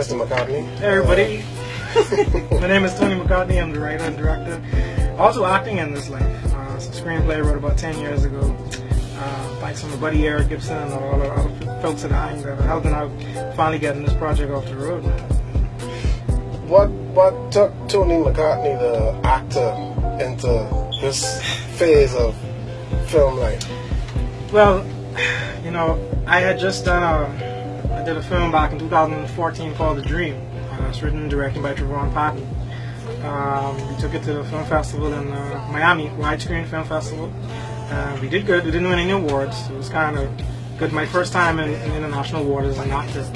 Mr. McCartney. Hey everybody, my name is Tony McCartney. I'm the writer and director. Also acting in this life. It's a screenplay I wrote about 10 years ago. By some of Buddy Eric Gibson and all the other folks that are helping out finally getting this project off the road. What took Tony McCartney, the actor, into this phase of film life? Well, you know, I had just done I did a film back in 2014 called The Dream. It's written and directed by Trevon Patton. We took it to the film festival in Miami, Widescreen Film Festival. We did good. We didn't win any awards. It was kind of good. My first time in international awards as an actor.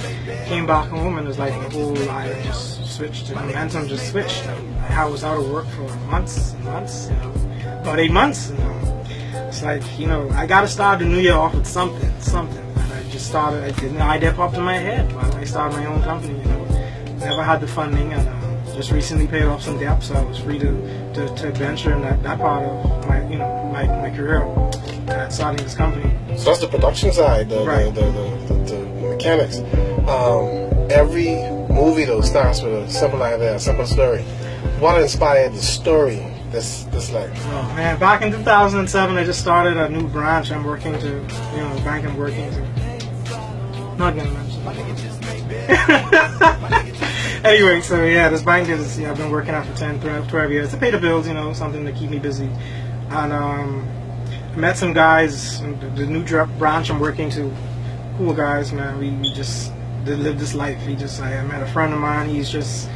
Came back home and it was like the whole life just switched. The momentum just switched. I was out of work for months and months, you know, about 8 months. You know. It's like, you know, I got to start the new year off with something. And I just started. An idea popped in my head while I started my own company. You know, never had the funding and. Just recently paid off some debt, so I was free to venture in that part of my career starting this company. So that's the production side, the mechanics. Every movie though starts with a simple idea, a simple story. What inspired the story this like? Oh man, back in 2007 I just started a new branch. I'm working to, you know, the bank I'm working to. Not gonna mention. Anyway, so yeah, this bank is, I've been working out for 10, 12 years to pay the bills, you know, something to keep me busy. And I met some guys, the new branch I'm working to, cool guys, man. We just live this life. I met a friend of mine, he's just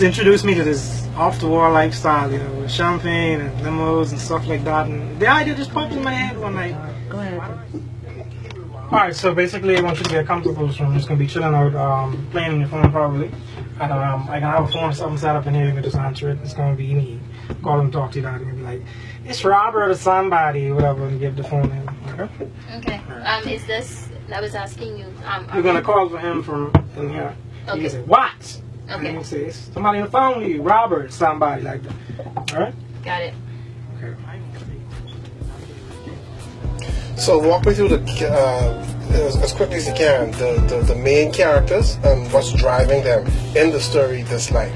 introduced me to this off-the-wall lifestyle, you know, with champagne and limos and stuff like that. And the idea just popped in my head one night. Go ahead. Alright, so basically I want you to get comfortable, so I'm just going to be chilling out, playing on your phone probably. And I can have a phone or something set up in here, you can just answer it. It's going to be me. Call and talk to you, and be like, it's Robert or somebody, whatever, and give the phone in. Okay? Okay. Is this, I was asking you. You're going to call for him from in here. Okay. You can say, what? Okay. And you say, somebody on the phone with you, Robert, somebody like that. Alright? Got it. Okay. So walk me through as quickly as you can, the main characters and what's driving them in the story this life.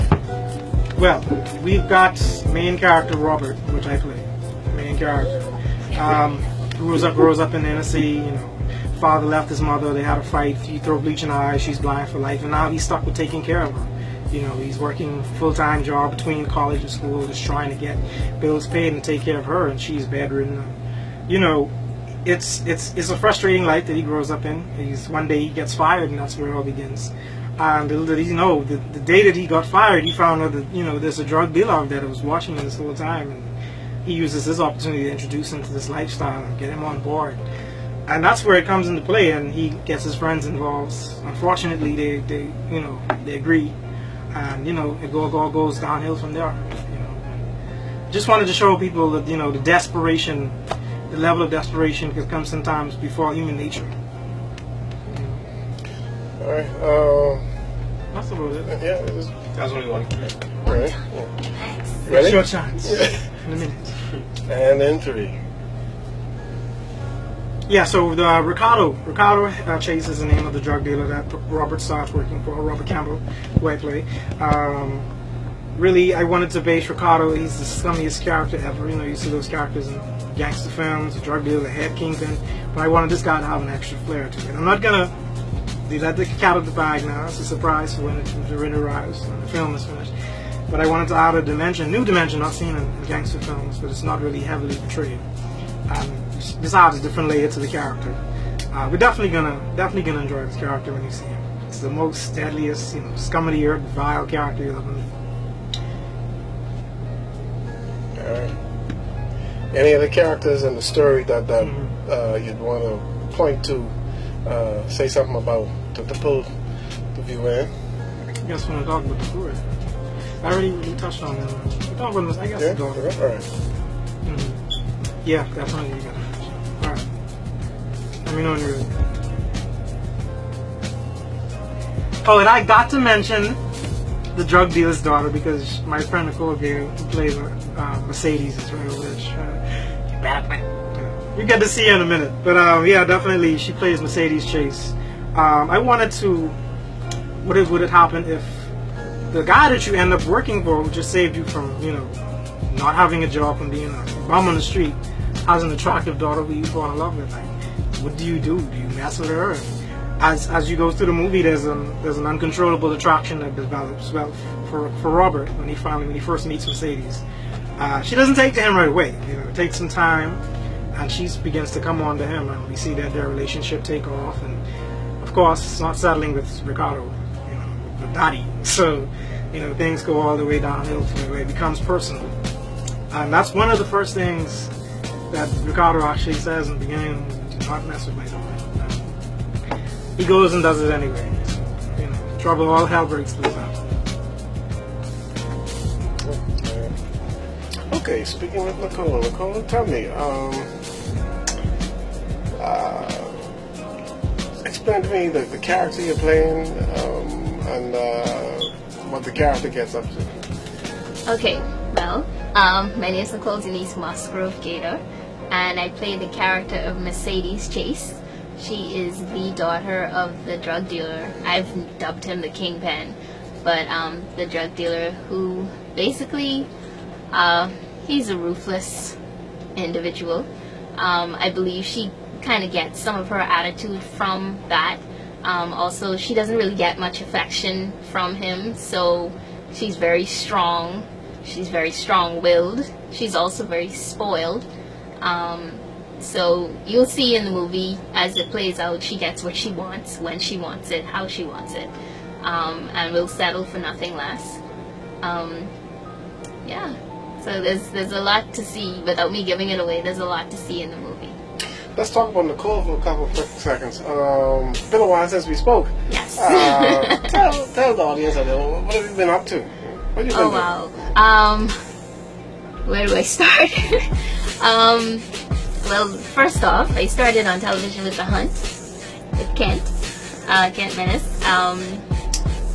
Well, we've got main character Robert, which I play. Main character. Grows up in the inner city, you know. Father left his mother, they had a fight, he threw bleach in her eyes, she's blind for life, and now he's stuck with taking care of her. You know, he's working full-time job between college and school, just trying to get bills paid and take care of her, and she's bedridden. You know, it's a frustrating life that he grows up in. One day he gets fired, and that's where it all begins. And the day that he got fired, he found out that, you know, there's a drug dealer out there that was watching him this whole time, and he uses this opportunity to introduce him to this lifestyle and get him on board. And that's where it comes into play, and he gets his friends involved. Unfortunately, they agree, and, you know, it all goes downhill from there. You know, just wanted to show people that, you know, the desperation. The level of desperation can come sometimes before human nature. All right. That's about it. Yeah. That's what we want. All right. Yeah. Ready? Short chance. In a minute. And then 3. Yeah. So the Ricardo Chase is the name of the drug dealer that Robert starts working for. Robert Campbell, who I play. Really, I wanted to base Ricardo. He's the scummiest character ever. You know, you see those characters in gangster films, the drug dealer, the head kingpin. But I wanted this guy to have an extra flair to it. I'm not gonna let the cat out of the bag now. It's a surprise for when it arrives and the film is finished. But I wanted to add a new dimension not seen in gangster films, but it's not really heavily portrayed. This adds a different layer to the character. We're definitely gonna enjoy this character when you see him. It's the most deadliest, you know, scum of the earth, vile character you'll ever meet. Alright. Any other characters in the story that you'd want to point to, say something about to pull the viewer in? I guess when I talk about the story, I already touched on them. We talked about this, I guess. Yeah? The daughter. Alright. Yeah, definitely. You got it. Alright. Let me know when you're ready. Oh, and I got to mention the drug dealer's daughter because my friend Nicole Gale, who plays Mercedes, is very rich. You get to see her in a minute. But yeah, definitely she plays Mercedes Chase. I wanted to would it happen if the guy that you end up working for, who just saved you from, not having a job and being a bum on the street, has an attractive daughter who you fall in love with? Like, what do you do? Do you mess with her? And as you go through the movie, there's an uncontrollable attraction that develops for Robert when he first meets Mercedes. She doesn't take to him right away. It takes some time, and she begins to come on to him, and we see that their relationship take off. And of course, it's not settling with Ricardo, the daddy. So, things go all the way downhill from where it becomes personal. And that's one of the first things that Ricardo actually says in the beginning: "Do not mess with my daughter." He goes and does it anyway. So, trouble, all hell breaks loose out. Okay, speaking with Nicole, tell me, explain to me the character you're playing, and what the character gets up to. Okay, well, my name is Nicole Denise Musgrove Gator, and I play the character of Mercedes Chase. She is the daughter of the drug dealer. I've dubbed him the Kingpin, but the drug dealer who basically, he's a ruthless individual. I believe she kind of gets some of her attitude from that. Also, she doesn't really get much affection from him, so she's very strong. She's very strong-willed. She's also very spoiled. So you'll see in the movie, as it plays out, she gets what she wants, when she wants it, how she wants it, and will settle for nothing less. Yeah, so there's a lot to see. Without me giving it away, there's a lot to see in the movie. Let's talk about Nicole for a couple of quick seconds. Been a while since we spoke. Yes. Tell the audience, what have you been up to? What have you been doing? Wow. Where do I start? Well, first off, I started on television with The Hunt, with Kent Menace,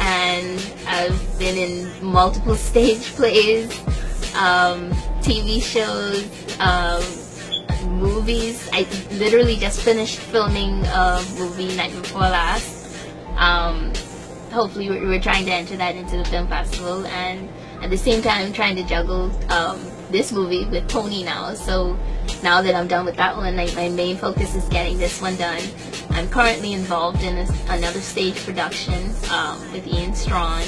and I've been in multiple stage plays, TV shows, movies. I literally just finished filming a movie night before last. Hopefully we're trying to enter that into the film festival, and at the same time trying to juggle this movie with Tony now. So now that I'm done with that one, my main focus is getting this one done. I'm currently involved in another stage production with Ian Strawn.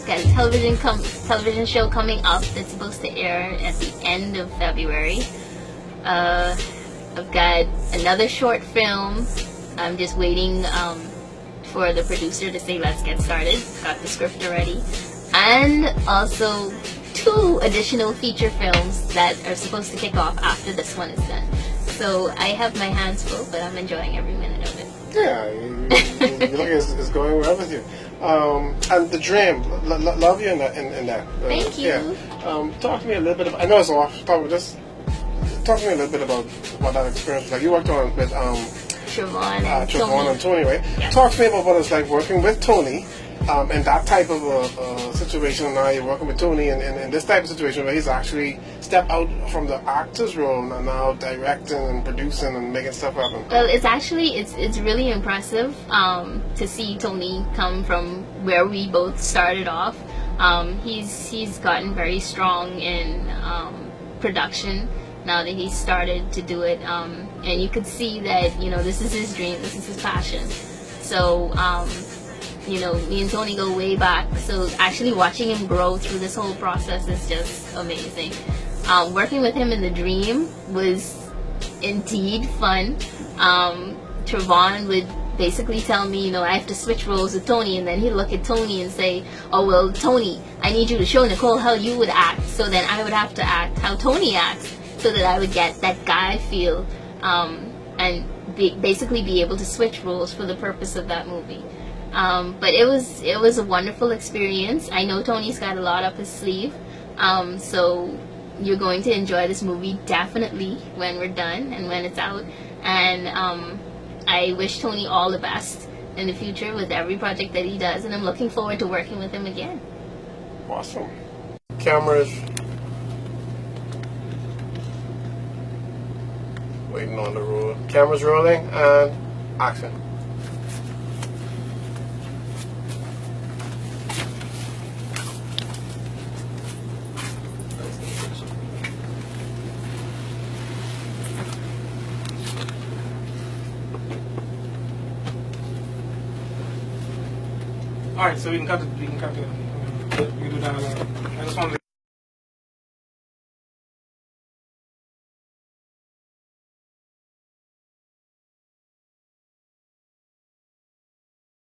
Got a television show coming up that's supposed to air at the end of February. I've got another short film. I'm just waiting for the producer to say let's get started. Got the script already. And also 2 additional feature films that are supposed to kick off after this one is done. So I have my hands full, but I'm enjoying every minute of it. Yeah, you look like it's going well with you. And the dream, love you in that. Thank you. Yeah. Talk to me a little bit about, I know it's off, talk to me a little bit about what that experience was like. You worked on with Siobhan and Tony, right? Yes. Talk to me about what it's like working with Tony, and that type of a situation. Now you're working with Tony in this type of situation where he's actually stepped out from the actor's role and now directing and producing and making stuff happen. Well, it's really impressive to see Tony come from where we both started off. He's gotten very strong in production now that he's started to do it, and you could see that this is his dream, this is his passion. So me and Tony go way back, so actually watching him grow through this whole process is just amazing. Working with him in the dream was indeed fun. Trevon would basically tell me, I have to switch roles with Tony, and then he'd look at Tony and say, oh, well, Tony, I need you to show Nicole how you would act, so then I would have to act how Tony acts, so that I would get that guy feel, and basically be able to switch roles for the purpose of that movie. But it was a wonderful experience. I know Tony's got a lot up his sleeve, so you're going to enjoy this movie definitely when we're done and when it's out. And I wish Tony all the best in the future with every project that he does, and I'm looking forward to working with him again. Awesome. Cameras. Waiting on the roll. Cameras rolling and action. All right, so we can cut it. We can cut it.